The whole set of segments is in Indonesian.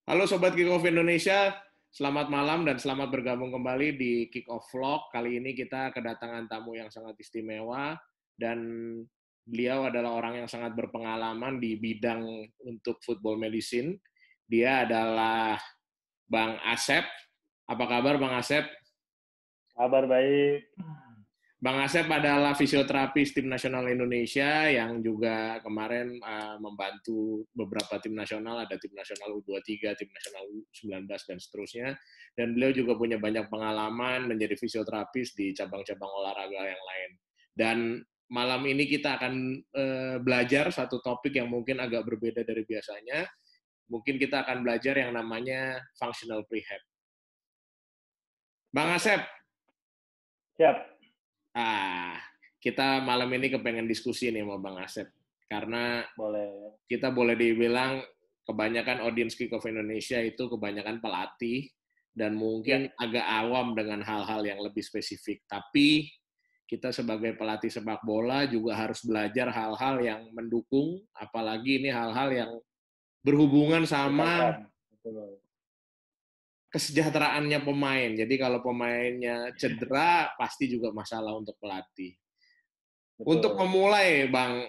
Halo Sobat Kick Off Indonesia, selamat malam dan selamat bergabung kembali di Kick Off Vlog. Kali ini kita kedatangan tamu yang sangat istimewa dan beliau adalah orang yang sangat berpengalaman di bidang untuk football medicine. Dia adalah Bang Asep. Apa kabar Bang Asep? Kabar baik. Bang Asep adalah fisioterapis tim nasional Indonesia yang juga kemarin membantu beberapa tim nasional, ada tim nasional U23, tim nasional U19, dan seterusnya. Dan beliau juga punya banyak pengalaman menjadi fisioterapis di cabang-cabang olahraga yang lain. Dan malam ini kita akan belajar satu topik yang mungkin agak berbeda dari biasanya. Mungkin kita akan belajar yang namanya functional prehab. Bang Asep, Siap. kita malam ini kepengen diskusi nih sama Bang Asep. Karena Boleh. kita boleh dibilang kebanyakan audiens Kick Off Indonesia itu kebanyakan pelatih dan Ya, mungkin agak awam dengan hal-hal yang lebih spesifik. Tapi kita sebagai pelatih sepak bola juga harus belajar hal-hal yang mendukung, apalagi ini hal-hal yang berhubungan sama berkaitan. Betul. kesejahteraannya pemain. Jadi kalau pemainnya cedera, pasti juga masalah untuk pelatih. Untuk Betul. memulai, Bang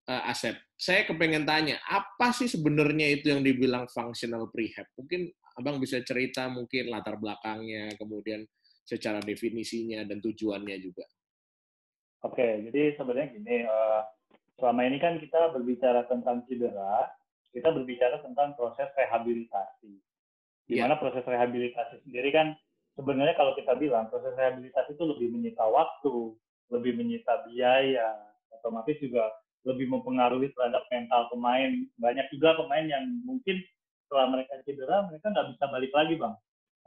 Asep, saya kepengen tanya, apa sih sebenarnya itu yang dibilang functional prehab? Mungkin Abang bisa cerita mungkin latar belakangnya, kemudian secara definisinya dan tujuannya juga. Oke, jadi sebenarnya gini, selama ini kan kita berbicara tentang cedera, kita berbicara tentang proses rehabilitasi. Di Iya, mana proses rehabilitasi sendiri kan sebenarnya kalau kita bilang proses rehabilitasi itu lebih menyita waktu, lebih menyita biaya, otomatis juga lebih mempengaruhi terhadap mental pemain. Banyak juga pemain yang mungkin setelah mereka cedera, mereka nggak bisa balik lagi, Bang.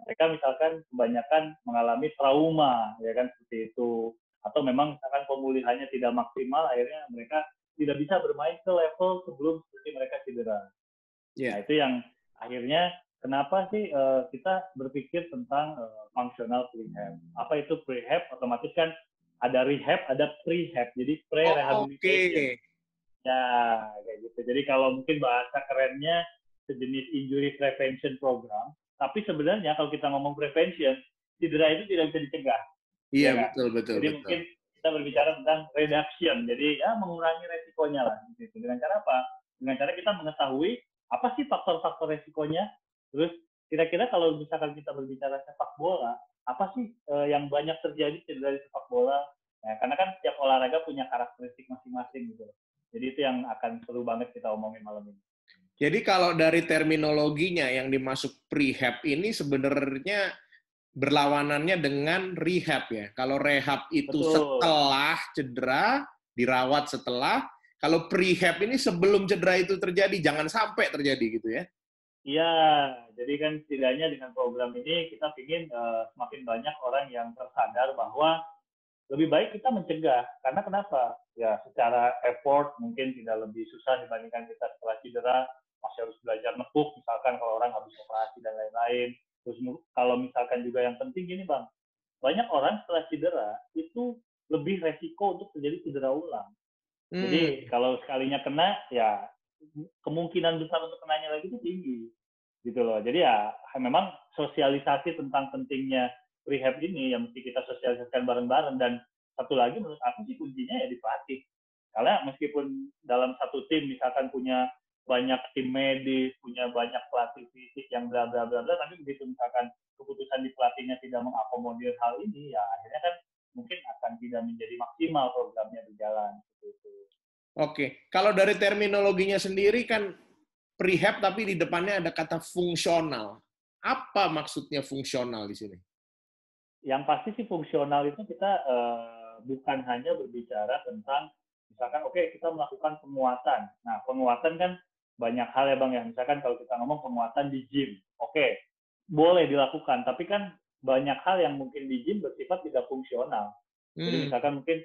Mereka misalkan kebanyakan mengalami trauma, ya kan seperti itu. Atau memang misalkan pemulihannya tidak maksimal, akhirnya mereka tidak bisa bermain ke level sebelum seperti mereka cedera. Nah, iya. itu yang akhirnya kenapa sih kita berpikir tentang functional prehab. Apa itu prehab? Otomatis kan ada rehab, ada prehab. Jadi Oke. pre-rehabilitation. Ya, kayak gitu. Jadi kalau mungkin bahasa kerennya sejenis injury prevention program. Tapi sebenarnya kalau kita ngomong prevention, cedera itu tidak bisa dicegah. Iya, Ya kan? betul, betul, Jadi betul. mungkin kita berbicara tentang reduction. Jadi ya mengurangi resikonya lah. Gitu. Dengan cara apa? Dengan cara kita mengetahui apa sih faktor-faktor resikonya. Terus kira-kira kalau misalkan kita berbicara sepak bola, apa sih yang banyak terjadi cedera di sepak bola? Nah, karena kan setiap olahraga punya karakteristik masing-masing gitu. Jadi itu yang akan seru banget kita omongin malam ini. Jadi kalau dari terminologinya yang dimasuk prehab ini sebenarnya berlawanannya dengan rehab ya. Kalau rehab itu Betul. setelah cedera, dirawat setelah, kalau prehab ini sebelum cedera itu terjadi, jangan sampai terjadi gitu ya. Iya, jadi kan setidaknya dengan program ini kita ingin semakin banyak orang yang tersadar bahwa lebih baik kita mencegah. Karena kenapa? Ya, secara effort mungkin tidak lebih susah dibandingkan kita setelah cedera, masih harus belajar nepuk, misalkan kalau orang habis operasi dan lain-lain. Terus kalau misalkan juga yang penting gini Bang, banyak orang setelah cedera itu lebih resiko untuk terjadi cedera ulang. Hmm. Jadi kalau sekalinya kena, ya kemungkinan besar untuk kenanya lagi itu tinggi. Gitu loh. Jadi ya memang sosialisasi tentang pentingnya rehab ini yang mesti kita sosialisasikan bareng-bareng. Dan satu lagi menurut aku sih kuncinya ya di pelatih. Karena meskipun dalam satu tim misalkan punya banyak tim medis, punya banyak pelatih fisik yang bla bla bla bla, tapi begitu misalkan keputusan di pelatihnya tidak mengakomodir hal ini, ya akhirnya kan mungkin akan tidak menjadi maksimal programnya berjalan. Gitu. Oke, kalau dari terminologinya sendiri kan prehab tapi di depannya ada kata fungsional. Apa maksudnya fungsional di sini? Yang pasti sih fungsional itu kita bukan hanya berbicara tentang misalkan oke kita melakukan penguatan. Nah, penguatan kan banyak hal ya Bang ya. Misalkan kalau kita ngomong penguatan di gym, oke, boleh dilakukan, tapi kan banyak hal yang mungkin di gym bersifat tidak fungsional. Jadi Hmm. misalkan mungkin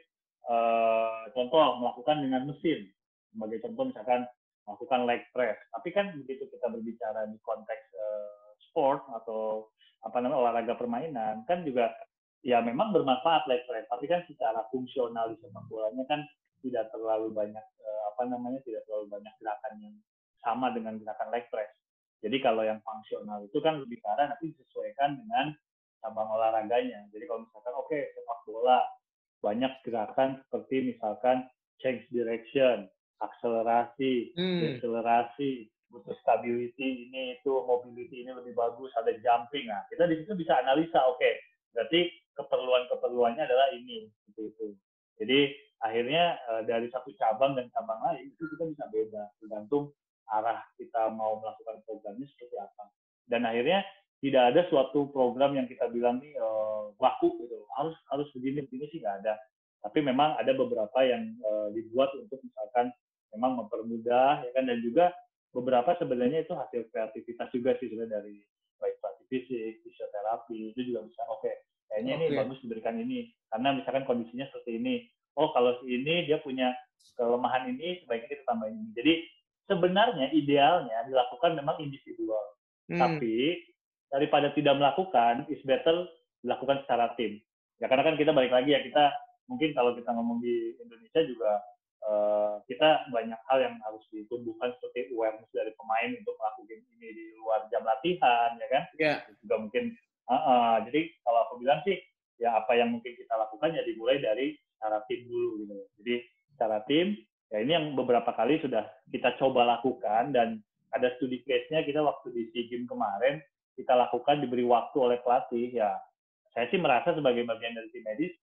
contoh melakukan dengan mesin. Sebagai contoh misalkan melakukan leg press. Tapi kan begitu kita berbicara di konteks sport atau apa namanya olahraga permainan kan juga ya memang bermanfaat leg press tapi kan secara fungsional di sepak bolanya kan tidak terlalu banyak apa namanya tidak terlalu banyak gerakan yang sama dengan gerakan leg press. Jadi kalau yang fungsional itu kan lebih ke arah nanti disesuaikan dengan cabang olahraganya. Jadi kalau misalkan oke, sepak bola banyak gerakan seperti misalkan change direction, akselerasi, deselerasi, butuh stability ini itu, mobility ini lebih bagus, ada jumping. Nah, kita di situ bisa analisa, oke, berarti keperluannya adalah ini, seperti itu. Jadi akhirnya dari satu cabang dan cabang lain itu kita bisa beda, tergantung arah kita mau melakukan programnya seperti apa. Dan akhirnya tidak ada suatu program yang kita bilang nih baku gitu, harus begini sih nggak ada. Tapi memang ada beberapa yang dibuat untuk misalkan memang mempermudah, ya kan, dan juga beberapa sebenarnya itu hasil kreativitas juga sih sebenarnya dari baik pelatih fisik, fisioterapi, itu juga bisa kayaknya ini bagus diberikan ini karena misalkan kondisinya seperti ini. Oh kalau ini dia punya kelemahan ini, sebaiknya kita tambahin ini. Jadi sebenarnya idealnya dilakukan memang individual. Tapi daripada tidak melakukan, is better dilakukan secara tim. Ya karena kan kita balik lagi ya, kita mungkin kalau kita ngomong di Indonesia juga kita banyak hal yang harus ditumbuhkan seperti awareness dari pemain untuk melakukan ini di luar jam latihan, ya kan? Yeah. Juga mungkin, jadi kalau aku bilang sih, ya apa yang mungkin kita lakukan ya dimulai dari secara tim dulu gitu. Jadi secara tim, ya ini yang beberapa kali sudah kita coba lakukan dan ada studi case-nya kita waktu di SEA Games kemarin kita lakukan, diberi waktu oleh pelatih, ya saya sih merasa sebagai bagian dari tim medis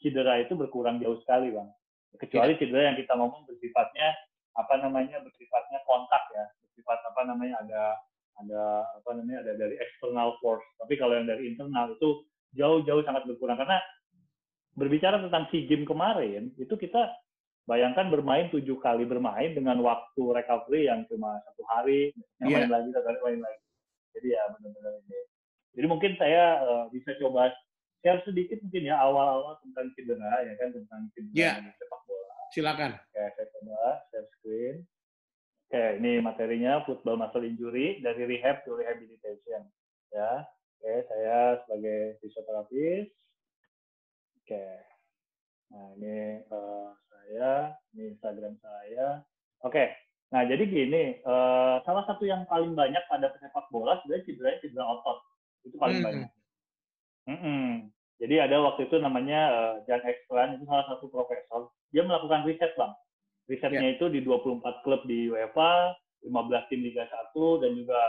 cedera itu berkurang jauh sekali, Bang. Kecuali cedera yang kita ngomong bersifatnya bersifatnya kontak ya, bersifat ada dari external force. Tapi kalau yang dari internal itu jauh sangat berkurang karena berbicara tentang SEA Games kemarin itu kita bayangkan bermain 7 kali bermain dengan waktu recovery yang cuma 1 hari, main lagi, 1 hari main lagi. Jadi ya benar-benar ini. Jadi mungkin saya bisa coba share sedikit mungkin ya awal-awal tentang cedera, ya kan, tentang cedera di sepak bola. Silakan. Oke, saya coba share screen. Oke, ini materinya football muscle injury dari rehab to rehabilitation. Ya, oke, saya sebagai fisioterapis. Oke, nah ini ini Instagram saya. Oke, nah jadi gini, salah satu yang paling banyak pada pesepak bola sebenarnya cedera otot, itu paling banyak. Jadi ada waktu itu namanya Jan Ekstrand, itu salah satu profesor, dia melakukan riset, Bang. Risetnya itu di 24 klub di UEFA, 15 tim Liga 1, dan juga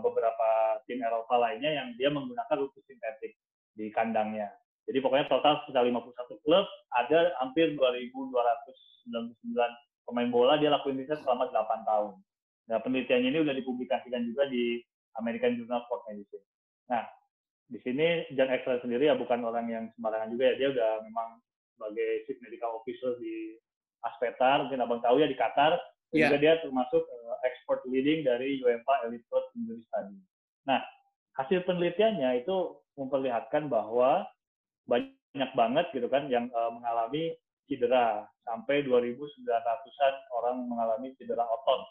beberapa tim Eropa lainnya yang dia menggunakan rumput sintetik di kandangnya. Jadi pokoknya total sekitar 51 klub, ada hampir 2.299 pemain bola, dia lakuin riset selama 8 tahun. Nah, penelitiannya ini sudah dipublikasikan juga di American Journal of Sports Medicine. Nah, di sini Jan Ekstrand sendiri ya bukan orang yang sembarangan juga ya, dia udah memang sebagai Chief Medical Officer di Aspetar, mungkin abang tahu ya, di Qatar, dan juga dia termasuk expert leading dari UEFA Elite Road Injury Study. Nah, hasil penelitiannya itu memperlihatkan bahwa banyak banget gitu kan yang mengalami cedera, sampai 2.900-an orang mengalami cedera otot.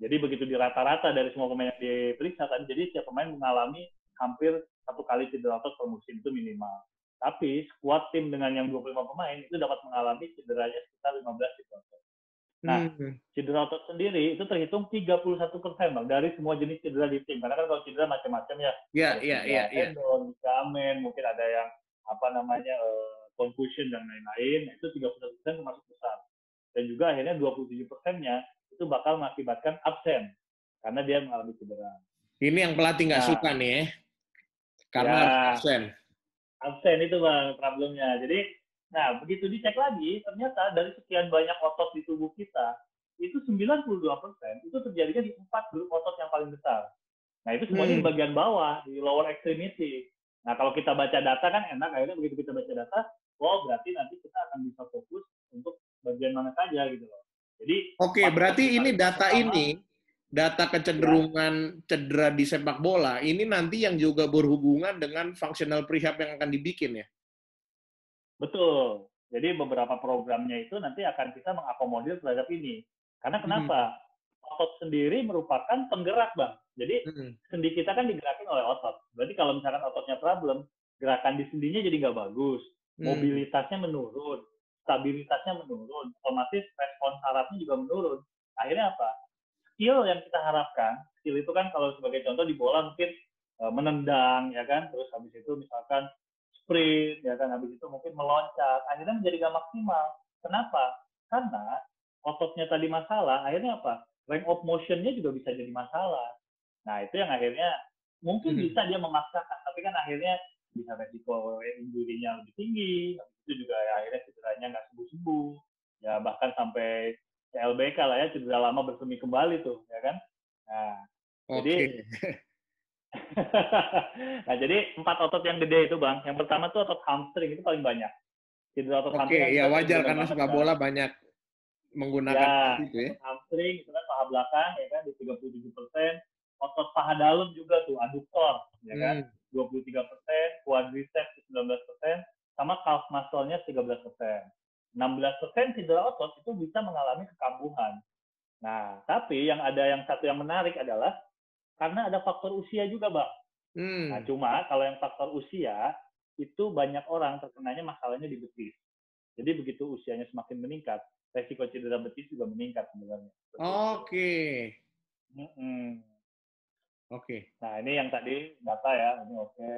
Jadi begitu di rata-rata dari semua pemain yang diperiksa kan, jadi setiap pemain mengalami hampir 1 kali cedera otot per musim itu minimal. Tapi squad tim dengan yang 25 pemain itu dapat mengalami cederanya sekitar 15 cedera otot. Nah, cedera otot sendiri itu terhitung 31% Bang, dari semua jenis cedera di tim. Karena kan kalau cedera macam-macam ya. Tendon, ligamen, mungkin ada yang concussion dan lain-lain. Itu 31% termasuk besar. Dan juga akhirnya 27%-nya itu bakal mengakibatkan absen karena dia mengalami cedera. Ini yang pelatih nggak suka nih ya. Karena absen. Absen itu Bang problemnya. Jadi, nah begitu dicek lagi, ternyata dari sekian banyak otot di tubuh kita, itu 92% itu terjadinya di 4 grup otot yang paling besar. Nah itu semuanya di bagian bawah, di lower extremity. Nah kalau kita baca data kan enak, akhirnya begitu kita baca data, berarti nanti kita akan bisa fokus untuk bagian mana saja gitu loh. Jadi, berarti ini data kecenderungan cedera di sepak bola, ini nanti yang juga berhubungan dengan functional prehab yang akan dibikin ya? Betul. Jadi beberapa programnya itu nanti akan kita mengakomodir terhadap ini. Karena kenapa? Otot sendiri merupakan penggerak, Bang. Jadi sendi kita kan digerakin oleh otot. Berarti kalau misalkan ototnya problem, gerakan di sendinya jadi nggak bagus. Mobilitasnya menurun, stabilitasnya menurun, otomatis respons sarafnya juga menurun. Akhirnya apa? skill yang kita harapkan, skill itu kan kalau sebagai contoh di bola mungkin menendang, ya kan, terus habis itu misalkan sprint, ya kan, habis itu mungkin meloncat, akhirnya menjadi gak maksimal. Kenapa? Karena ototnya tadi masalah, akhirnya apa? Range of motion-nya juga bisa jadi masalah. Nah, itu yang akhirnya mungkin bisa dia memaksakan, tapi kan akhirnya bisa resiko injury-nya lebih tinggi, habis itu juga ya, akhirnya cederanya nggak sembuh-sembuh, ya bahkan sampai CLBK lah ya, cedera lama bersemi kembali tuh, ya kan? Nah, jadi nah, jadi 4 otot yang gede itu, Bang. Yang pertama tuh otot hamstring, itu paling banyak. Cedera otot hamstring kan ya kita sering wajar dengar karena banget sepak kan. bola banyak menggunakan Ya, itu ya. otot hamstring itu kan paha belakang, ya kan, di 37%. Otot paha dalam juga tuh, aduktor, ya kan, 23%, quadriceps 19%, sama calf muscle-nya 13%. 16% cedera otot itu bisa mengalami kekambuhan. Nah, tapi yang satu yang menarik adalah karena ada faktor usia juga, Bang. Nah, cuma kalau yang faktor usia, itu banyak orang terkenanya masalahnya di betis. Jadi begitu usianya semakin meningkat, resiko cedera betis juga meningkat sebenarnya. Oke. Nah, ini yang tadi data ya, ini oke.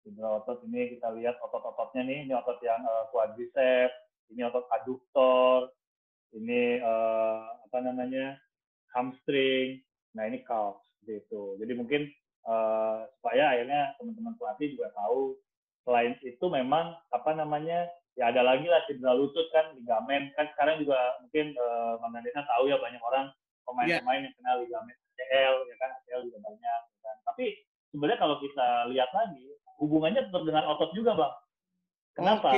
Cedera otot ini kita lihat otot-ototnya nih, ini otot yang quadriceps, ini otot aduktor, ini apa namanya, hamstring, nah ini calf gitu. Jadi mungkin supaya akhirnya teman-teman pelatih juga tahu, selain itu memang apa namanya, ya ada lagi lah cedera lutut kan, ligamen kan sekarang juga mungkin Bang Nandina tahu ya, banyak orang pemain-pemain yang kena ligamen ACL, ya kan, ACL juga banyak, ya kan. Tapi sebenarnya kalau kita lihat lagi, hubungannya tetap dengan otot juga, Bang. Kenapa?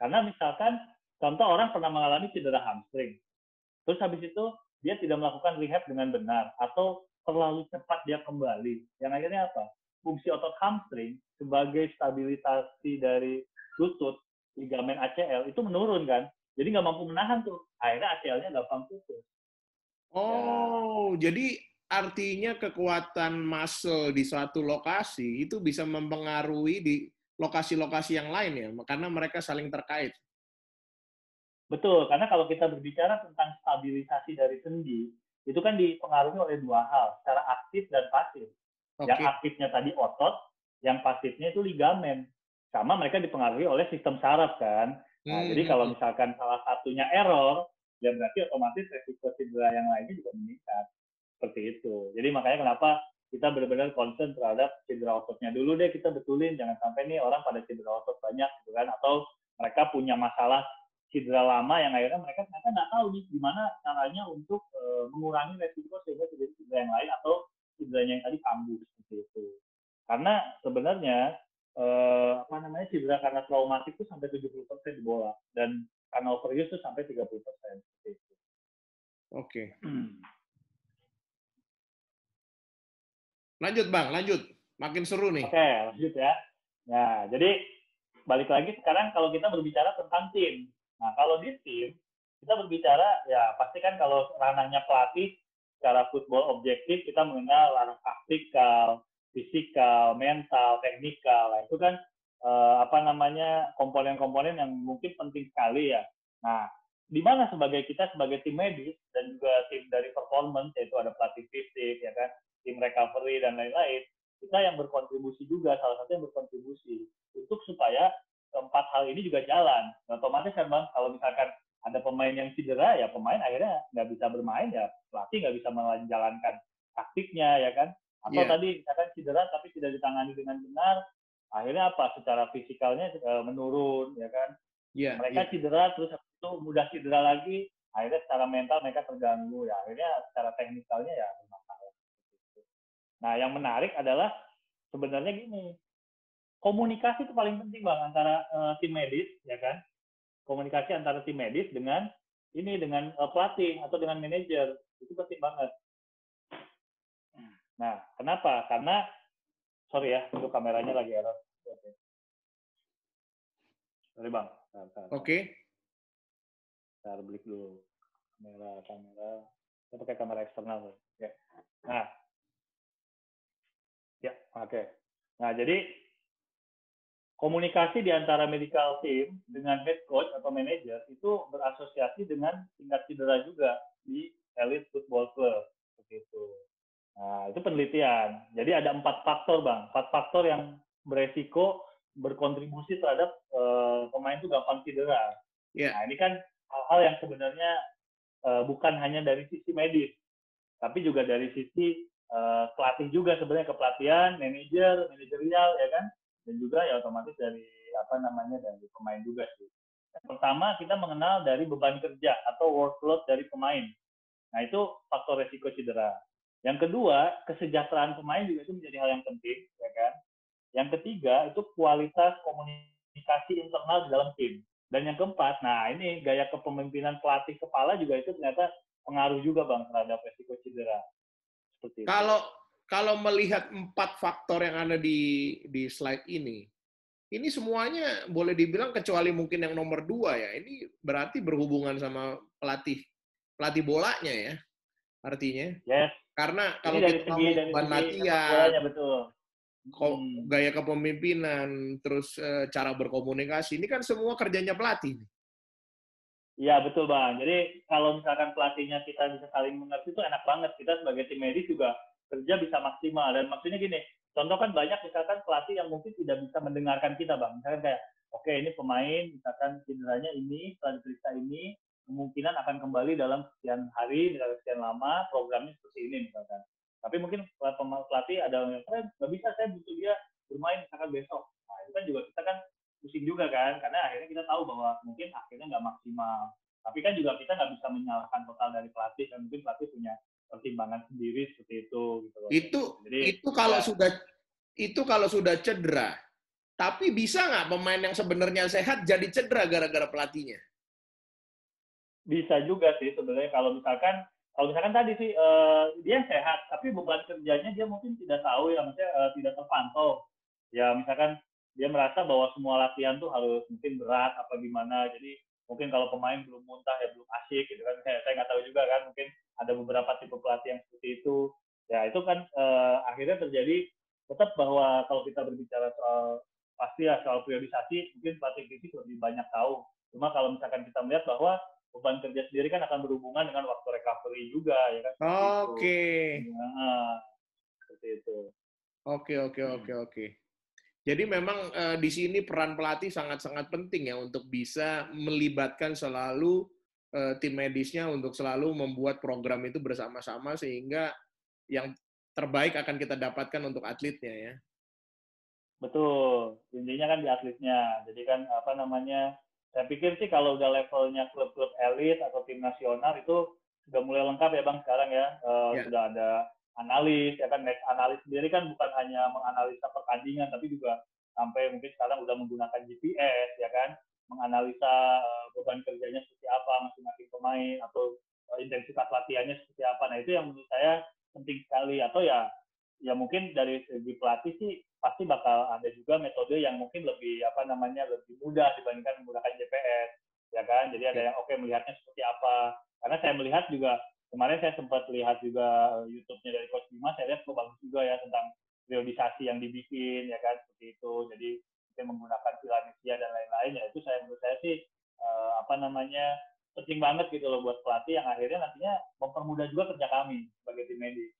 Karena misalkan contoh orang pernah mengalami cedera hamstring, terus habis itu dia tidak melakukan rehab dengan benar atau terlalu cepat dia kembali. Yang akhirnya apa? Fungsi otot hamstring sebagai stabilisasi dari lutut, ligamen ACL itu menurun kan. Jadi nggak mampu menahan tuh. Akhirnya ACL-nya gampang putus. Jadi artinya kekuatan muscle di suatu lokasi itu bisa mempengaruhi di lokasi-lokasi yang lain ya, karena mereka saling terkait. Betul, karena kalau kita berbicara tentang stabilisasi dari sendi, itu kan dipengaruhi oleh dua hal, secara aktif dan pasif. Yang aktifnya tadi otot, yang pasifnya itu ligamen. Sama mereka dipengaruhi oleh sistem saraf kan. Nah, jadi kalau misalkan salah satunya error, ya berarti otomatis resiko cedera yang lainnya juga meningkat. Seperti itu. Jadi makanya kenapa kita benar-benar concern terhadap cedera ototnya dulu deh, kita betulin. Jangan sampai nih orang pada cedera otot banyak gitu kan. Atau mereka punya masalah cedera lama yang akhirnya mereka ternyata nggak tahu nih gimana caranya untuk mengurangi resiko sehingga terjadi cedera yang lain atau cederanya yang tadi kambuh seperti itu. Karena sebenarnya apa namanya, cedera karena traumatik itu sampai 70% di bola, dan karena overuse itu sampai 30%. Seperti itu. Oke. Lanjut Bang, lanjut. Makin seru nih. Oke, lanjut ya. Nah, jadi balik lagi sekarang kalau kita berbicara tentang tim. Nah, kalau di tim, kita berbicara, ya pasti kan kalau ranahnya pelatih, secara football objektif, kita mengenal ranah taktikal, fisikal, mental, teknikal. Nah, itu kan apa namanya, komponen-komponen yang mungkin penting sekali ya. Nah, di mana kita sebagai tim medis dan juga tim dari performance, yaitu ada pelatih fisik, ya kan, tim recovery dan lain-lain, kita yang berkontribusi juga, salah satu yang berkontribusi untuk supaya keempat hal ini juga jalan. Nah, otomatis kan Bang, kalau misalkan ada pemain yang cedera, ya pemain akhirnya nggak bisa bermain, ya pelatih nggak bisa menjalankan taktiknya, ya kan. Atau tadi misalkan cedera tapi tidak ditangani dengan benar, akhirnya apa? Secara fisikalnya menurun, ya kan. Mereka cedera, terus itu mudah cedera lagi, akhirnya secara mental mereka terganggu, ya akhirnya secara teknikalnya ya bermasalah. Nah, yang menarik adalah sebenarnya gini, komunikasi itu paling penting Bang antara tim medis, ya kan? Komunikasi antara tim medis dengan pelatih atau dengan manajer itu penting banget. Nah, kenapa? Karena sorry ya, itu kameranya lagi error. Sorry Bang. Oke. Bentar, balik dulu kamera. Saya pakai kamera eksternal. Ya. Nah, ya, oke. Nah, jadi komunikasi di antara medical team dengan head coach atau manajer itu berasosiasi dengan tingkat cedera juga di elite football club. seperti itu. Nah, itu penelitian. Jadi ada 4 faktor, Bang. 4 faktor yang beresiko berkontribusi terhadap pemain itu gampang cedera. Ya. Nah, ini kan hal-hal yang sebenarnya bukan hanya dari sisi medis, tapi juga dari sisi pelatih juga sebenarnya, kepelatihan, manajerial ya kan, dan juga ya otomatis dari dari pemain juga sih. Yang pertama kita mengenal dari beban kerja atau workload dari pemain. Nah itu faktor resiko cedera. Yang kedua, kesejahteraan pemain juga itu menjadi hal yang penting, ya kan. Yang ketiga itu kualitas komunikasi internal di dalam tim. Dan yang keempat, nah ini gaya kepemimpinan pelatih kepala juga itu ternyata pengaruh juga Bang terhadap resiko cedera. Seperti itu. Kalau melihat 4 faktor yang ada di slide ini semuanya boleh dibilang kecuali mungkin yang nomor 2 ya. Ini berarti berhubungan sama pelatih bolanya ya, artinya. Yes. Karena kalau ini kita ngomong beban latihan, betul. Gaya kepemimpinan, terus cara berkomunikasi, ini kan semua kerjanya pelatih. Iya betul Bang. Jadi kalau misalkan pelatihnya kita bisa saling mengerti itu enak banget. Kita sebagai tim medis juga kerja bisa maksimal. Dan maksudnya gini, contoh kan banyak misalkan pelatih yang mungkin tidak bisa mendengarkan kita Bang. Misalkan kayak, oke ini pemain misalkan cederanya ini, setelah diperiksa ini, kemungkinan akan kembali dalam sekian hari, misalkan sekian lama, programnya seperti ini misalkan. Tapi mungkin pelatih ada yang nggak bisa, saya butuh dia bermain misalkan besok. Nah itu kan juga kita kan pusing juga kan, karena akhirnya kita tahu bahwa mungkin akhirnya nggak maksimal. Tapi kan juga kita nggak bisa menyalahkan total dari pelatih, dan mungkin pelatih punya pertimbangan sendiri seperti itu. Gitu loh. Jadi, itu kalau sudah cedera. Tapi bisa nggak pemain yang sebenarnya sehat jadi cedera gara-gara pelatihnya? Bisa juga sih sebenarnya kalau misalkan tadi sih dia sehat tapi beban kerjanya dia mungkin tidak tahu ya, maksudnya tidak terpantau. Ya misalkan dia merasa bahwa semua latihan tuh harus mungkin berat apa gimana. Jadi mungkin kalau pemain belum muntah ya belum asyik gitu kan. Saya nggak tahu juga kan, mungkin ada beberapa tipe pelatih yang seperti itu. Ya itu kan akhirnya terjadi tetap bahwa kalau kita berbicara soal pasti ya soal periodisasi mungkin pelatih fisik lebih banyak tahu. Cuma kalau misalkan kita melihat bahwa beban kerja sendiri kan akan berhubungan dengan waktu recovery juga ya kan. Oke. Seperti itu. Oke. Jadi memang di sini peran pelatih sangat-sangat penting ya untuk bisa melibatkan selalu tim medisnya untuk selalu membuat program itu bersama-sama sehingga yang terbaik akan kita dapatkan untuk atletnya ya. Betul. Intinya kan di atletnya. Jadi kan saya pikir sih kalau udah levelnya klub-klub elit atau tim nasional itu sudah mulai lengkap ya Bang sekarang ya. Sudah ada analis, ya kan, match analis sendiri kan bukan hanya menganalisa pertandingan, tapi juga sampai mungkin sekarang udah menggunakan GPS, ya kan, menganalisa beban kerjanya seperti apa masing-masing pemain atau intensitas latihannya seperti apa. Nah itu yang menurut saya penting sekali. Atau ya mungkin dari segi pelatih sih pasti bakal ada juga metode yang mungkin lebih lebih mudah dibandingkan menggunakan GPS, ya kan. Jadi ada yang melihatnya seperti apa. Karena saya melihat juga kemarin saya sempat lihat juga YouTube-nya dari Coach Bima, saya lihat bagus juga ya tentang periodisasi yang dibikin, ya kan, seperti itu. Jadi mungkin menggunakan Philadelphia dan lain-lain, ya itu menurut saya sih penting banget gitu loh buat pelatih yang akhirnya nantinya mempermudah juga kerja kami sebagai tim medis.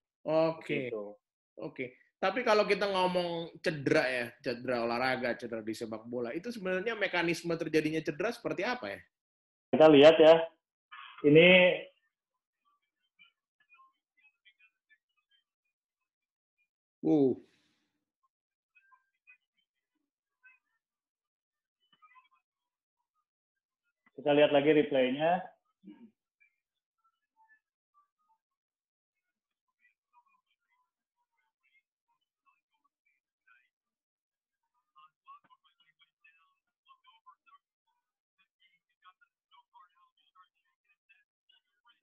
Oke. Tapi kalau kita ngomong cedera ya, cedera olahraga, cedera di sepak bola, itu sebenarnya mekanisme terjadinya cedera seperti apa ya? Kita lihat ya, ini kita lihat lagi replaynya.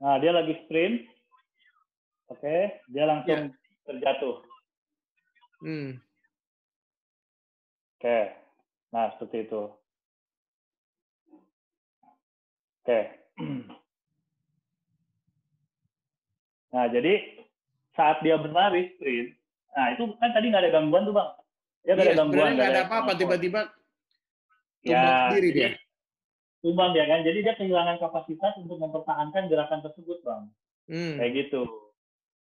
Nah, dia lagi sprint. Oke, dia langsung terjatuh. Oke, nah seperti itu. Oke. Nah, jadi saat dia berlari sprint, nah itu kan tadi nggak ada gangguan tuh Bang. Dia nggak ada gangguan. Nggak ada apa-apa, tiba-tiba tumbang sendiri dia. Tumbang ya kan, jadi dia kehilangan kapasitas untuk mempertahankan gerakan tersebut Bang. Kayak gitu.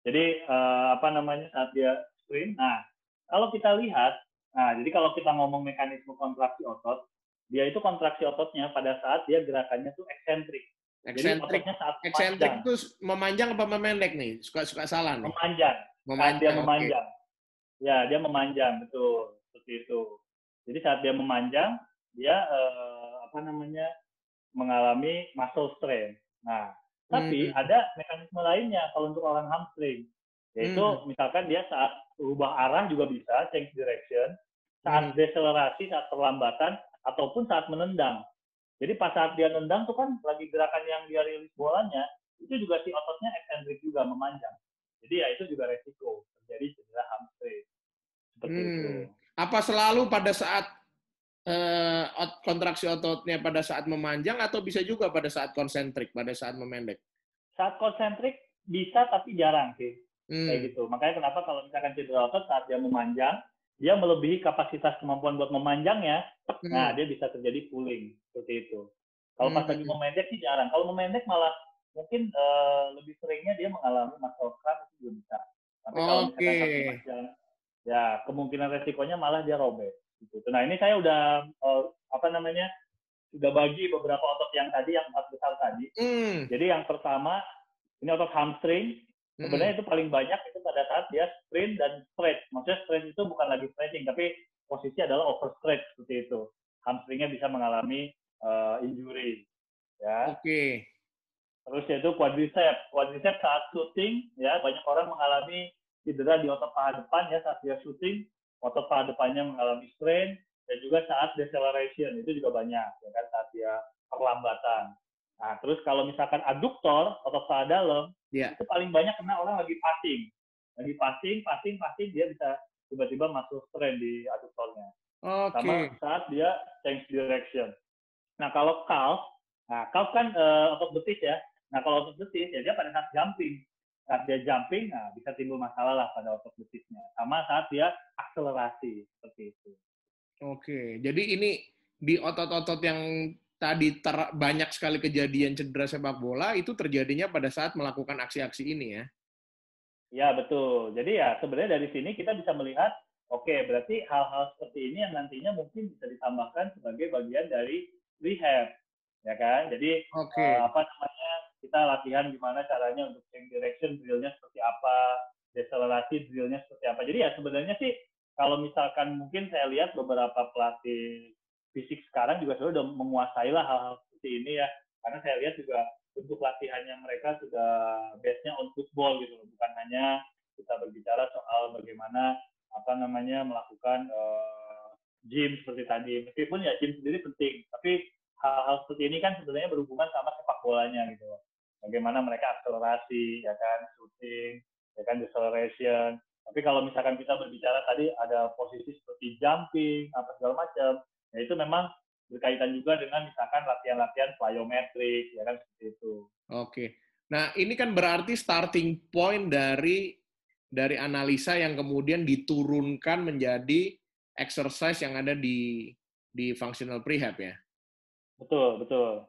Jadi apa namanya saat dia sprint. Nah, kalau kita lihat, nah jadi kalau kita ngomong mekanisme kontraksi otot, dia itu kontraksi ototnya pada saat dia gerakannya tuh eksentrik. Jadi Eksentrik, ototnya saat eksentrik memanjang, itu memanjang apa memendek nih? Suka-suka salah nih. memanjang, saat dia Memanjang, oke. memanjang. Ya, dia memanjang, betul, seperti itu. Jadi saat dia memanjang, dia apa namanya mengalami muscle strain. Nah, tapi Hmm, ada mekanisme lainnya kalau untuk orang hamstring, yaitu hmm, misalkan dia saat berubah arah juga bisa, change direction, saat hmm. deselerasi, saat perlambatan, ataupun saat menendang. Jadi pas saat dia nendang tuh kan lagi gerakan yang dia rilis bolanya, itu juga si ototnya eksentrik juga memanjang. Jadi ya itu juga resiko terjadi cedera hamstring seperti itu. Hmm. Apa selalu pada saat kontraksi ototnya pada saat memanjang atau bisa juga pada saat konsentrik, pada saat memendek? Saat konsentrik bisa tapi jarang sih. Hmm. Kayak gitu. Makanya kenapa kalau misalkan cedera otot saat dia memanjang, dia melebihi kapasitas kemampuan buat memanjangnya, nah Hmm. dia bisa terjadi pulling seperti itu. Kalau pas lagi Hmm. memendek sih jarang. Kalau memendek malah mungkin lebih seringnya dia mengalami muscle cramp itu juga bisa. Tapi kalau Oke. misalkan saat memanjang, ya kemungkinan resikonya malah dia robek. Gitu. Nah ini saya udah apa namanya sudah bagi beberapa otot yang tadi yang 4 besar tadi. Hmm. Jadi yang pertama ini otot hamstring. Hmm. Sebenarnya itu paling banyak itu pada saat dia sprint dan stretch. Maksudnya stretch itu bukan lagi stretching, tapi posisi adalah overstretch seperti itu. Hamstringnya bisa mengalami injury, ya. Oke. Terus yaitu quadriceps. Quadriceps saat shooting, ya banyak orang mengalami cedera di otot paha depan ya saat dia shooting, otot paha depannya mengalami strain dan juga saat deceleration itu juga banyak ya kan saat dia perlambatan. Nah, terus kalau misalkan aduktor, otot paha dalam, Ya. itu paling banyak kena orang lagi passing. Lagi passing, dia bisa tiba-tiba masuk strain di aduktornya. Sama Oke. saat dia change direction. Nah, kalau calf, nah calf kan otot betis ya. Nah, kalau otot betis ya dia pada saat jumping. Saat dia jumping, nah bisa timbul masalah lah pada otot betisnya. Sama saat dia akselerasi, seperti itu. Oke. Jadi ini di otot-otot yang tadi banyak sekali kejadian cedera sepak bola itu terjadinya pada saat melakukan aksi-aksi ini ya. Ya, betul. Jadi ya sebenarnya dari sini kita bisa melihat, oke, berarti hal-hal seperti ini yang nantinya mungkin bisa ditambahkan sebagai bagian dari rehab. Ya kan? Jadi Oke. apa namanya, kita latihan gimana caranya untuk change direction, drill-nya seperti apa, deselerasi drill-nya seperti apa. Jadi ya sebenarnya sih kalau misalkan mungkin saya lihat beberapa pelatih fisik sekarang juga sudah menguasai lah hal-hal seperti ini ya. Karena saya lihat juga bentuk latihannya mereka sudah base-nya on football gitu loh. Bukan hanya kita berbicara soal bagaimana apa namanya melakukan gym seperti tadi. Meskipun ya gym sendiri penting, tapi hal-hal seperti ini kan sebenarnya berhubungan sama sepak bolanya gitu loh. Bagaimana mereka akselerasi, ya kan, shooting, ya kan, deceleration. Tapi kalau misalkan kita berbicara tadi ada posisi seperti jumping, apa segala macam, ya itu memang berkaitan juga dengan misalkan latihan-latihan plyometric, ya kan, seperti itu. Oke. Nah, ini kan berarti starting point dari analisa yang kemudian diturunkan menjadi exercise yang ada di functional prehab ya. Betul, betul.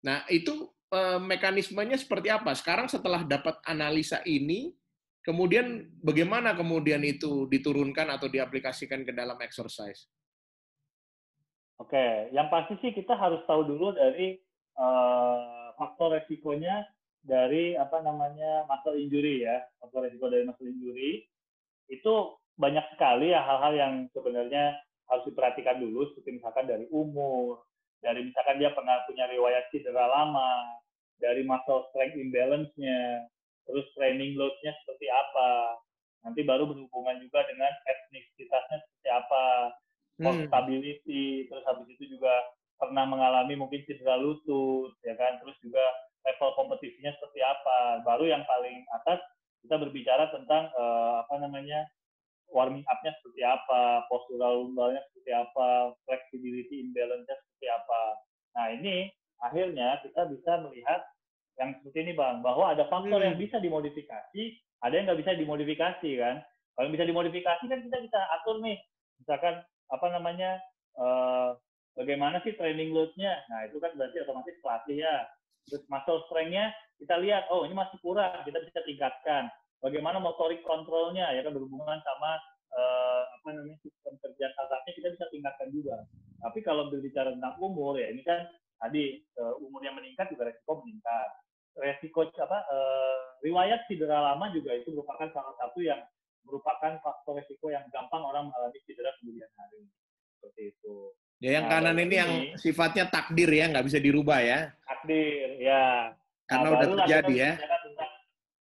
Nah, itu mekanismenya seperti apa? Sekarang setelah dapat analisa ini, kemudian bagaimana kemudian itu diturunkan atau diaplikasikan ke dalam exercise? Oke, yang pasti sih kita harus tahu dulu dari faktor resikonya dari apa namanya muscle injury ya. Faktor resiko dari muscle injury itu banyak sekali ya hal-hal yang sebenarnya harus diperhatikan dulu, seperti misalkan dari umur, dari misalkan dia pernah punya riwayat cedera lama, dari muscle strength imbalance-nya, terus training load-nya seperti apa. Nanti baru berhubungan juga dengan etnisitasnya seperti apa, core Hmm. stability, terus habis itu juga pernah mengalami mungkin cedera lutut, ya kan, terus juga level kompetisinya seperti apa. Baru yang paling atas kita berbicara tentang apa namanya warming up-nya seperti apa, postural lumbalnya seperti apa, flexibility imbalance-nya seperti apa. Nah ini akhirnya kita bisa melihat yang seperti ini Bang, bahwa ada faktor yang Hmm. bisa dimodifikasi, ada yang nggak bisa dimodifikasi kan. Kalau yang bisa dimodifikasi kan kita bisa atur nih, misalkan apa namanya, eh, bagaimana sih training load-nya. Nah itu kan berarti otomatis pelatih ya. Terus muscle strength-nya kita lihat, oh ini masih kurang, kita bisa tingkatkan. bagaimana motorik kontrolnya ya kan berhubungan sama sistem kerja sarafnya kita bisa tingkatkan juga. Tapi kalau berbicara tentang umur ya ini kan tadi umur yang meningkat juga resiko meningkat. Resiko riwayat cedera lama juga itu merupakan salah satu yang merupakan faktor resiko yang gampang orang mengalami cedera kemudian hari. Seperti itu. Ya, yang kanan ini yang sifatnya takdir ya, nggak bisa dirubah ya. Takdir, ya. Karena udah terjadi ya. Tentang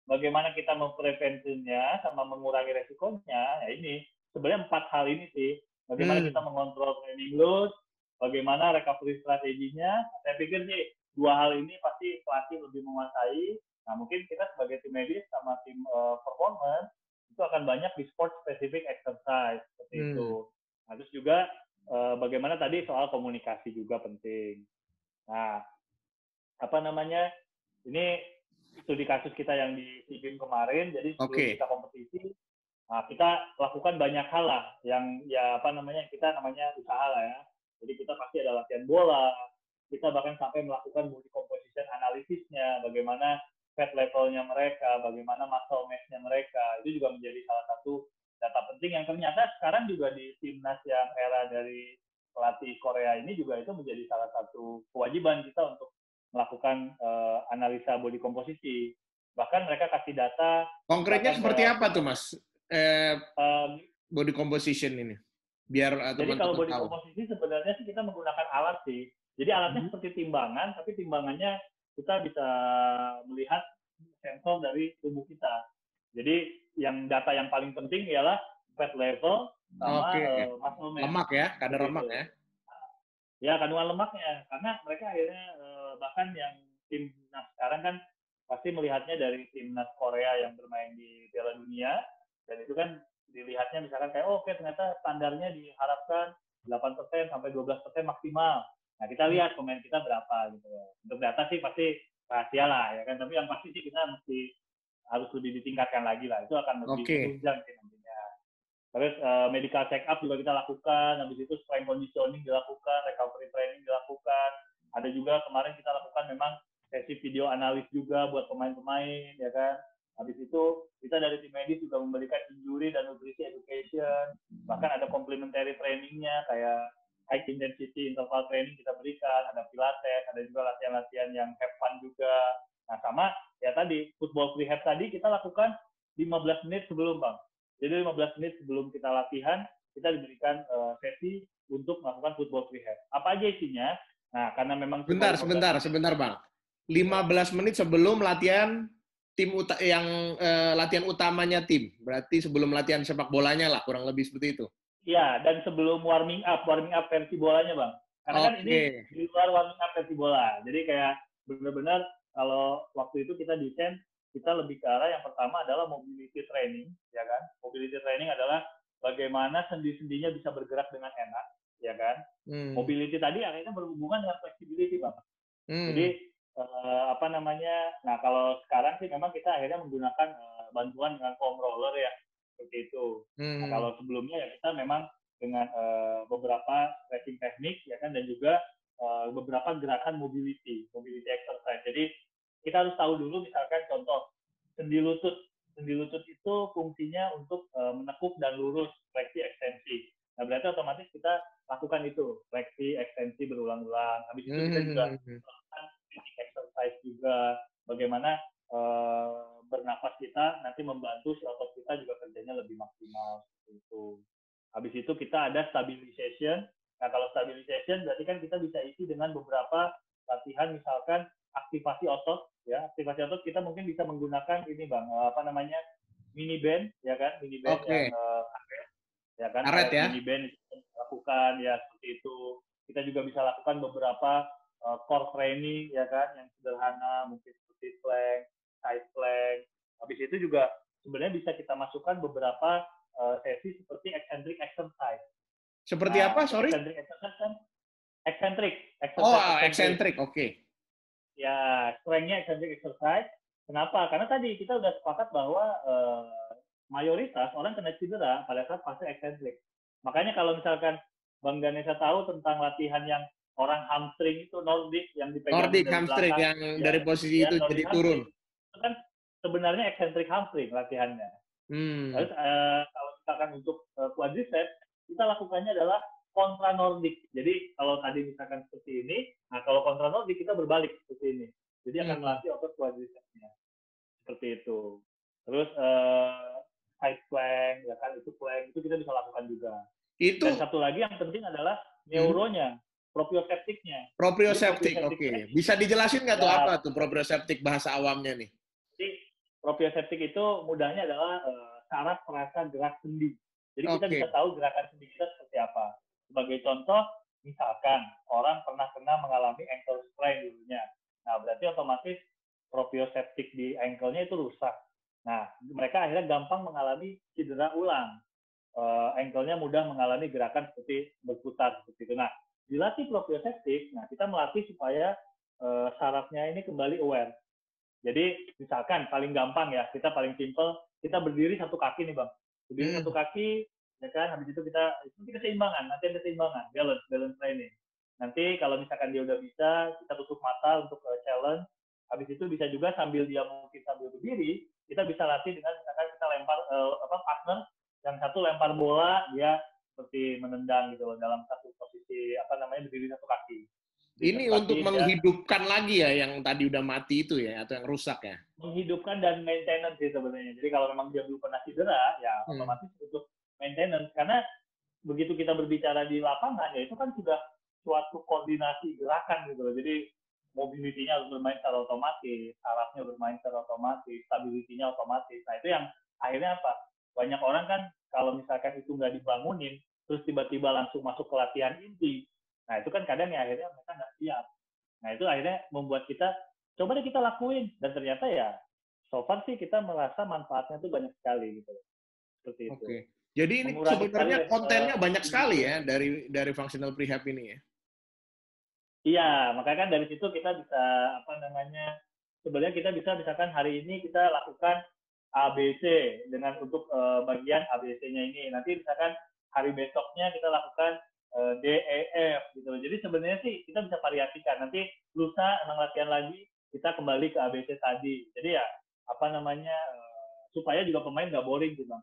bagaimana kita memprevensinya sama mengurangi resikonya, ya ini. Sebenarnya 4 hal ini sih. Bagaimana kita mengontrol training load, bagaimana recovery strateginya. Saya pikir sih 2 hal ini pasti pelatih lebih menguasai. Nah, mungkin kita sebagai tim medis sama tim performance, itu akan banyak di sport specific exercise. Seperti itu. Nah, terus juga bagaimana tadi soal komunikasi juga penting. Nah, ini studi kasus kita yang di SEA Games kemarin, jadi sebelum kita kompetisi, nah kita lakukan banyak hal lah, yang kita namanya usaha lah ya. Jadi kita pasti ada latihan bola, kita bahkan sampai melakukan body composition analisisnya, bagaimana fat levelnya mereka, bagaimana muscle mass-nya mereka, itu juga menjadi salah satu data penting yang ternyata sekarang juga di timnas yang era dari pelatih Korea ini juga itu menjadi salah satu kewajiban kita untuk melakukan analisa body komposisi. Bahkan mereka kasih data. Konkretnya seperti apa tuh, Mas? Body composition ini? Biar jadi kalau body komposisi sebenarnya sih kita menggunakan alat sih. Jadi alatnya seperti timbangan, tapi timbangannya kita bisa melihat sensor dari tubuh kita. Jadi yang data yang paling penting ialah fat level sama muscle mass. Lemak ya, kadar lemak ya. Ya, kandungan lemaknya. Karena mereka akhirnya bahkan yang timnas sekarang kan pasti melihatnya dari timnas Korea yang bermain di Piala Dunia, dan itu kan dilihatnya misalkan kayak oke, ternyata standarnya diharapkan 8% sampai 12% maksimal. Nah, kita lihat pemain kita berapa gitu. Untuk data sih pasti rahasia lah ya kan, tapi yang pasti sih kita harus lebih ditingkatkan lagi lah. Itu akan lebih menunjang sih nantinya. Terus medical check up juga kita lakukan, habis itu strength conditioning dilakukan, recovery training dilakukan. Ada juga kemarin kita lakukan memang sesi video analis juga buat pemain-pemain, ya kan. Habis itu kita dari tim medis juga memberikan injury dan nutrisi education. Bahkan ada complementary trainingnya kayak high intensity interval training kita berikan, ada pilates, ada juga latihan-latihan yang have fun juga. Nah sama ya tadi football rehab tadi kita lakukan 15 menit sebelum Bang. Jadi 15 menit sebelum kita latihan, kita diberikan sesi untuk melakukan football rehab. Apa aja isinya? Nah, karena memang... Sebentar, Bang. 15 menit sebelum latihan tim latihan utamanya tim. Berarti sebelum latihan sepak bolanya lah, kurang lebih seperti itu. Iya, dan sebelum warming up versi bolanya, Bang. Karena kan ini di luar warming up versi bola. Jadi kayak benar-benar kalau waktu itu kita desain, kita lebih ke arah yang pertama adalah mobility training, ya kan? Mobility training adalah bagaimana sendi-sendinya bisa bergerak dengan enak, ya kan? Mobility tadi akhirnya berhubungan dengan flexibility, Bang. Jadi nah kalau sekarang sih memang kita akhirnya menggunakan bantuan dengan foam roller ya, seperti itu. Nah, kalau sebelumnya ya kita memang dengan beberapa stretching teknik, ya kan, dan juga beberapa gerakan mobility exercise. Jadi kita harus tahu dulu, misalkan contoh sendi lutut itu fungsinya untuk menekuk dan lurus, fleksi ekstensi. Nah berarti otomatis kita lakukan itu fleksi ekstensi berulang-ulang. Habis itu kita juga melakukan exercise juga, bagaimana bernafas kita nanti membantu otot kita juga kerjanya lebih maksimal itu. Habis itu kita ada stabilization. Nah kalau stabilization berarti kan kita bisa isi dengan beberapa latihan, misalkan aktivasi otot, ya. Aktivasi otot kita mungkin bisa menggunakan ini Bang, mini band, ya kan, mini band yang ya kan, aret ya. Mini band itu lakukan ya seperti itu. Kita juga bisa lakukan beberapa core training, ya kan, yang sederhana, mungkin seperti plank, side plank. Habis itu juga sebenarnya bisa kita masukkan beberapa sesi seperti eccentric exercise. Seperti apa? Sorry. Eccentric exercise kan eccentric. Eccentric, oke. Ya, strength-nya eccentric exercise. Kenapa? Karena tadi kita udah sepakat bahwa mayoritas orang kena cedera pada saat fase eccentric. Makanya kalau misalkan Bang Ganesha tahu tentang latihan yang orang hamstring itu Nordic yang dipegang Nordic hamstring yang dari posisi itu jadi turun. Itu kan sebenarnya eccentric hamstring latihannya. Lalu kalau misalkan untuk quadricep, kita lakukannya adalah kontra nordic. Jadi kalau tadi misalkan seperti ini, nah kalau kontra nordic kita berbalik seperti ini. Jadi akan melatih otot quadricepsnya. Seperti itu. Terus side plank, ya kan, itu plank, itu kita bisa lakukan juga. Dan satu lagi yang penting adalah neuronya, proprioseptiknya. Proprioseptik, oke. Bisa dijelasin nggak tuh apa tuh proprioseptik bahasa awamnya nih? Jadi proprioseptik itu mudahnya adalah saraf perasa gerak sendi. Jadi kita bisa tahu gerakan sendi kita seperti apa. Sebagai contoh, misalkan orang pernah mengalami ankle sprain dulunya. Nah, berarti otomatis proprioseptik di ankle-nya itu rusak. Nah, mereka akhirnya gampang mengalami cedera ulang. Ankle-nya mudah mengalami gerakan seperti berputar seperti itu. Nah, dilatih proprioseptik, nah kita melatih supaya sarafnya ini kembali aware. Jadi misalkan paling gampang ya, kita paling simple, kita berdiri satu kaki nih Bang. Berdiri satu kaki, ya kan, habis itu kita seimbangan, nanti ada seimbangan, balance training. Nanti kalau misalkan dia udah bisa, kita tutup mata untuk challenge. Habis itu bisa juga sambil dia mungkin sambil berdiri, kita bisa latih dengan misalkan kita lempar partner, yang satu lempar bola, dia seperti menendang gitu loh dalam satu posisi berdiri satu kaki. Ini untuk menghidupkan lagi ya yang tadi udah mati itu ya, atau yang rusak ya? Menghidupkan dan maintenance sih sebenarnya. Jadi kalau memang dia belum pernah cedera, ya otomatis untuk maintenance. Karena begitu kita berbicara di lapangan, ya itu kan sudah suatu koordinasi gerakan gitu loh. Jadi mobility-nya harus bermain secara otomatis, sarafnya bermain secara otomatis, stability-nya otomatis. Nah itu yang akhirnya apa? Banyak orang kan kalau misalkan itu nggak dibangunin, terus tiba-tiba langsung masuk ke latihan inti. Nah itu kan kadang ya akhirnya mereka nggak siap. Nah itu akhirnya membuat kita, coba deh kita lakuin. Dan ternyata ya, so far sih kita merasa manfaatnya itu banyak sekali gitu. Seperti itu. Oke. Jadi ini sebenarnya kontennya banyak sekali ya dari functional prehab ini ya? Iya, makanya kan dari situ kita bisa sebenarnya kita bisa misalkan hari ini kita lakukan ABC dengan untuk bagian ABC-nya ini. Nanti misalkan hari besoknya kita lakukan DEF gitu. Jadi sebenarnya sih kita bisa variasikan. Nanti lusa latihan lagi kita kembali ke ABC tadi. Jadi ya supaya juga pemain nggak boring gitu Bang.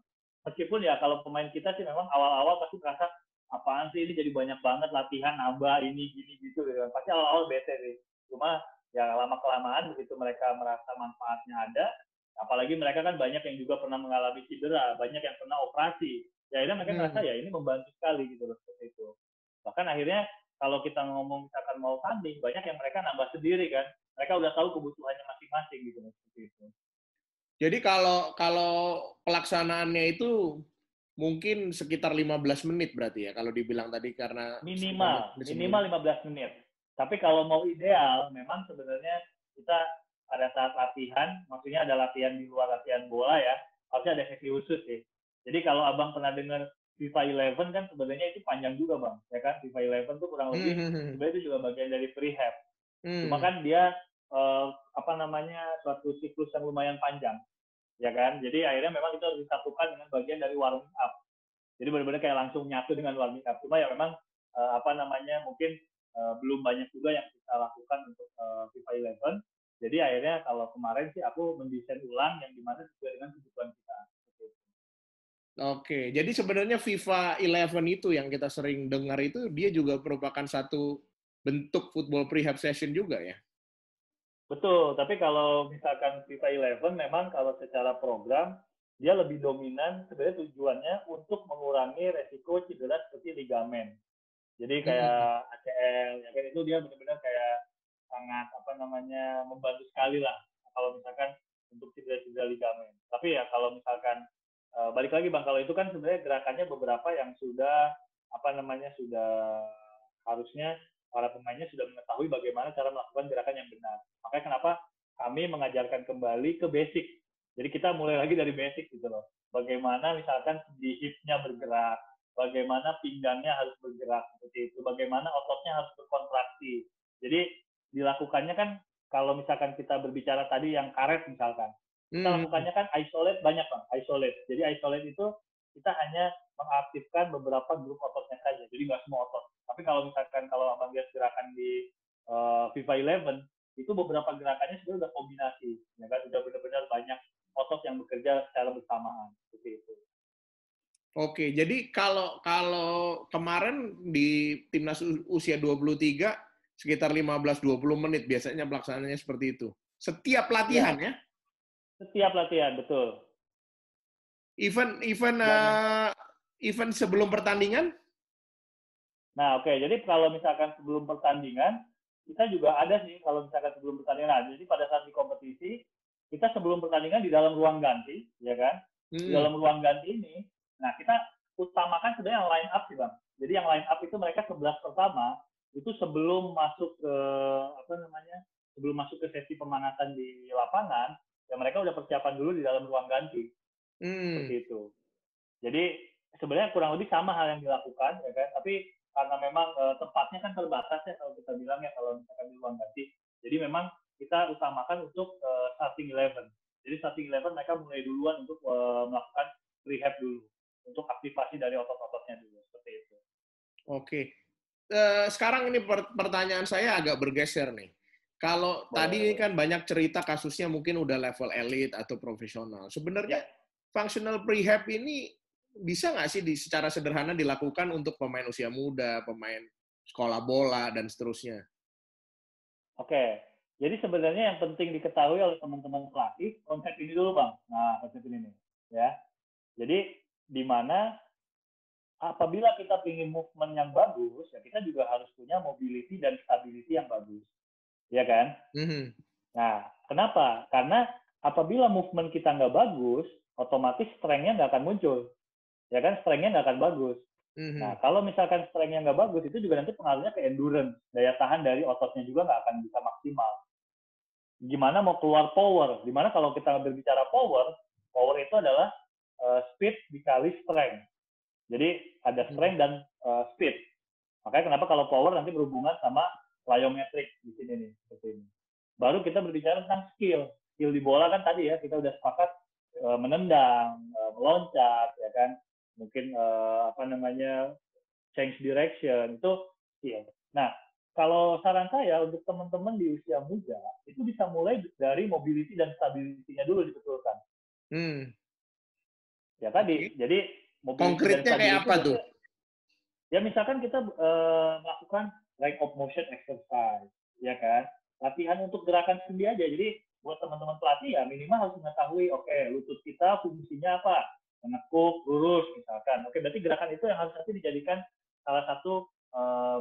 Meskipun ya kalau pemain kita sih memang awal-awal pasti merasa apaan sih ini jadi banyak banget latihan nambah ini gini gitu kan. Pasti awal-awal bete sih. Cuma ya lama kelamaan begitu mereka merasa manfaatnya ada, apalagi mereka kan banyak yang juga pernah mengalami cedera, banyak yang pernah operasi. Ya akhirnya mereka merasa ya ini membantu sekali gitu loh seperti itu. Bahkan akhirnya kalau kita ngomong misalkan mau tanding, banyak yang mereka nambah sendiri kan. Mereka udah tahu kebutuhannya masing-masing gitu loh seperti itu. Jadi kalau pelaksanaannya itu mungkin sekitar 15 menit berarti ya kalau dibilang tadi karena minimal 15 menit. Tapi kalau mau ideal memang sebenarnya kita pada saat latihan, maksudnya ada latihan di luar latihan bola ya, harusnya ada sesi khusus sih. Jadi kalau Abang pernah dengar FIFA 11 kan sebenarnya itu panjang juga Bang, ya kan? FIFA 11 tuh kurang lebih sebenarnya itu juga bagian dari prehab. Cuma kan dia suatu siklus yang lumayan panjang, ya kan? Jadi akhirnya memang itu harus disatukan dengan bagian dari warming up. Jadi benar-benar kayak langsung nyatu dengan warming up. Cuma ya memang mungkin belum banyak juga yang kita lakukan untuk FIFA 11. Jadi akhirnya kalau kemarin sih aku mendesain ulang yang dimana sesuai dengan kebutuhan kita. Oke, jadi sebenarnya FIFA 11 itu yang kita sering dengar itu dia juga merupakan satu bentuk football prehab session juga ya? Betul, tapi kalau misalkan FIFA 11 memang kalau secara program dia lebih dominan sebenarnya tujuannya untuk mengurangi resiko cedera seperti ligamen. Jadi kayak ACL, ya kan itu dia benar-benar kayak sangat membantu sekali lah kalau misalkan untuk cedera-cedera ligamen. Tapi ya kalau misalkan balik lagi Bang, kalau itu kan sebenarnya gerakannya beberapa yang sudah sudah harusnya para pemainnya sudah mengetahui bagaimana cara melakukan gerakan yang benar. Makanya kenapa kami mengajarkan kembali ke basic. Jadi kita mulai lagi dari basic gitu loh. Bagaimana misalkan di hipnya bergerak, bagaimana pinggangnya harus bergerak seperti itu, bagaimana ototnya harus berkontraksi. Jadi dilakukannya kan kalau misalkan kita berbicara tadi yang karet misalkan, kita lakukannya kan isolate banyak Bang, isolate. Jadi isolate itu kita hanya mengaktifkan beberapa grup ototnya saja, jadi nggak semua otot. Tapi kalau misalkan kalau Abang lihat gerakan di FIFA 11, itu beberapa gerakannya sebenarnya udah kombinasi, ya kan, udah benar-benar banyak otot yang bekerja secara bersamaan, seperti itu. Oke, jadi kalau kalau kemarin di timnas usia 23 sekitar 15-20 menit biasanya pelaksanaannya seperti itu. Setiap latihan Ya, ya? setiap latihan, betul. Event Dan event sebelum pertandingan? nah, oke, jadi kalau misalkan sebelum pertandingan, kita juga ada sih kalau misalkan sebelum pertandingan. Nah, jadi pada saat di kompetisi, kita sebelum pertandingan di dalam ruang ganti, ya kan? Di Hmm. dalam ruang ganti ini, nah kita utamakan sebenarnya yang line up sih, Bang. Jadi yang line up itu mereka 11 pertama, itu sebelum masuk ke, apa namanya, sebelum masuk ke sesi pemanasan di lapangan, ya mereka udah persiapan dulu di dalam ruang ganti, Hmm. seperti itu. Jadi sebenarnya kurang lebih sama hal yang dilakukan, ya kan? Tapi karena memang tempatnya kan terbatas ya kalau kita bilang ya kalau misalkan di ruang ganti. Jadi memang kita utamakan untuk starting 11. Jadi starting 11 mereka mulai duluan untuk melakukan rehab dulu, untuk aktivasi dari otot-ototnya dulu, seperti itu. Oke. Sekarang ini pertanyaan saya agak bergeser nih. Kalau Boleh, tadi boleh. kan banyak cerita kasusnya mungkin udah level elit atau profesional. Ya, Sebenarnya functional prehab ini bisa nggak sih secara sederhana dilakukan untuk pemain usia muda, pemain sekolah bola, dan seterusnya? oke. Jadi sebenarnya yang penting diketahui oleh teman-teman pelatih, konsep ini dulu, Bang. Nah, konsep ini nih. Ya. Jadi di mana apabila kita ingin movement yang bagus, ya kita juga harus punya mobility dan stability yang bagus, ya kan? Mhm. Nah, kenapa? Karena apabila movement kita nggak bagus, otomatis strength-nya nggak akan muncul, ya kan? Strength-nya nggak akan bagus. Nah, Mhm. kalau misalkan strength-nya nggak bagus, itu juga nanti pengaruhnya ke endurance, daya tahan dari ototnya juga nggak akan bisa maksimal. Gimana mau keluar power? Dimana kalau kita berbicara power, power itu adalah speed dikali strength. Jadi ada Mhm. strength dan speed. Makanya kenapa kalau power nanti berhubungan sama plyometric di sini nih, seperti ini. Baru kita berbicara tentang skill. Skill di bola kan tadi ya, kita udah sepakat menendang, meloncat, ya kan. Mungkin apa namanya, change direction, itu skill. Nah, kalau saran saya untuk teman-teman di usia muda, itu bisa mulai dari mobility dan stability-nya dulu dibetulkan. Hmm. Ya Oke. tadi, jadi mobility dan Konkretnya kayak stability apa tuh? berarti ya misalkan kita melakukan range of motion exercise, ya kan? Latihan untuk gerakan sendi aja. Jadi buat teman-teman pelatih ya minimal harus mengetahui, oke, lutut kita fungsinya apa? Menekuk, lurus misalkan. Oke, berarti gerakan itu yang harus nanti dijadikan salah satu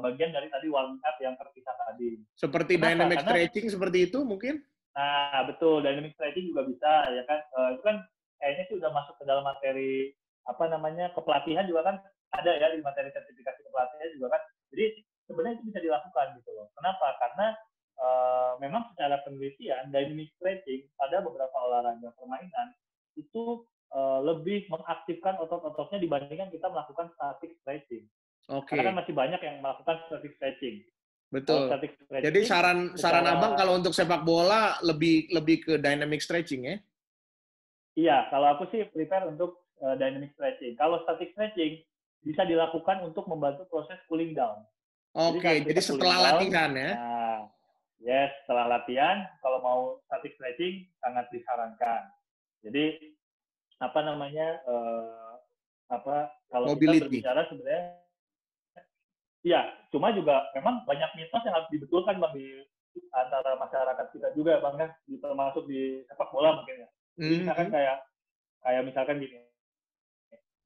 bagian dari tadi warm up yang terpisah tadi. Seperti Kenapa? dynamic Karena stretching seperti itu mungkin? nah betul dynamic stretching juga bisa, ya kan? Itu kan kayaknya sih udah masuk ke dalam materi apa namanya kepelatihan juga kan ada ya di materi sertifikasi kepelatihan juga kan. Jadi sebenarnya itu bisa dilakukan gitu loh. Kenapa? Karena memang secara penelitian dynamic stretching pada beberapa olahraga permainan itu lebih mengaktifkan otot-ototnya dibandingkan kita melakukan static stretching. Karena kan Oke, masih banyak yang melakukan static stretching. Kalau betul. static Jadi stretching saran saran Abang secara kalau untuk sepak bola lebih lebih ke dynamic stretching ya? iya, kalau aku sih prepare untuk dynamic stretching. Kalau static stretching bisa dilakukan untuk membantu proses cooling down. Jadi Oke, saat jadi kita cooling setelah down, latihan ya? nah, yes, setelah latihan, kalau mau static stretching sangat disarankan. Jadi apa namanya, apa kalau kita Mobility. berbicara sebenarnya, iya, cuma juga memang banyak mitos yang harus dibetulkan bang di antara masyarakat kita juga bang ya, termasuk di sepak bola mungkin ya. Jadi misalkan Mhm. kayak kayak misalkan gini,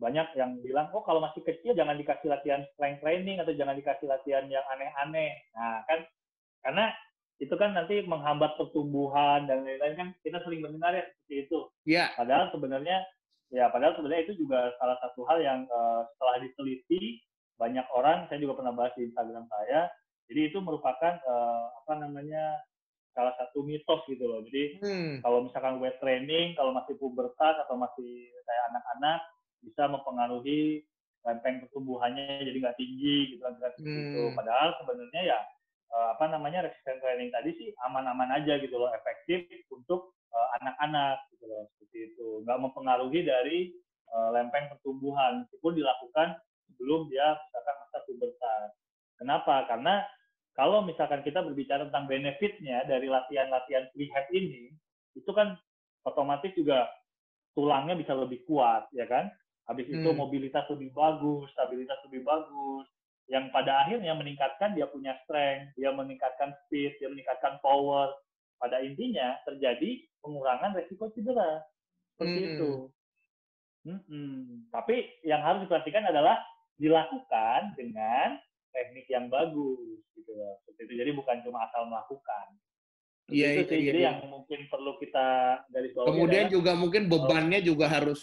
banyak yang bilang, oh kalau masih kecil jangan dikasih latihan strength training atau jangan dikasih latihan yang aneh-aneh. Nah kan, karena itu kan nanti menghambat pertumbuhan dan lain-lain kan kita sering mendengar ya seperti itu. Ya. Padahal sebenarnya itu juga salah satu hal yang setelah diteliti banyak orang, saya juga pernah bahas di Instagram saya. Jadi itu merupakan apa namanya salah satu mitos gitu loh. Jadi Hmm. kalau misalkan weight training, kalau masih pubertas atau masih kayak anak-anak, bisa mempengaruhi lempeng pertumbuhannya jadi nggak tinggi gitu kan seperti itu. Hmm. Padahal sebenarnya ya apa namanya resistance training tadi sih aman-aman aja gitu loh, efektif untuk anak-anak gitu loh, seperti itu. Nggak mempengaruhi dari lempeng pertumbuhan meskipun dilakukan sebelum dia misalkan masa pubertas. Kenapa? Karena kalau misalkan kita berbicara tentang benefitnya dari latihan-latihan rehab ini, itu kan otomatis juga tulangnya bisa lebih kuat, ya kan? Habis itu Hmm. mobilitas lebih bagus, stabilitas lebih bagus, yang pada akhirnya meningkatkan dia punya strength, dia meningkatkan speed, dia meningkatkan power. Pada intinya terjadi pengurangan resiko cedera. Seperti Hmm. itu. Tapi yang harus diperhatikan adalah dilakukan dengan teknik yang bagus gitu loh. Seperti itu. Jadi bukan cuma asal melakukan. Seperti Iya, itu iya, sih. iya, Jadi iya. yang mungkin perlu kita garis bawahi Kemudian adalah juga mungkin kalau bebannya juga harus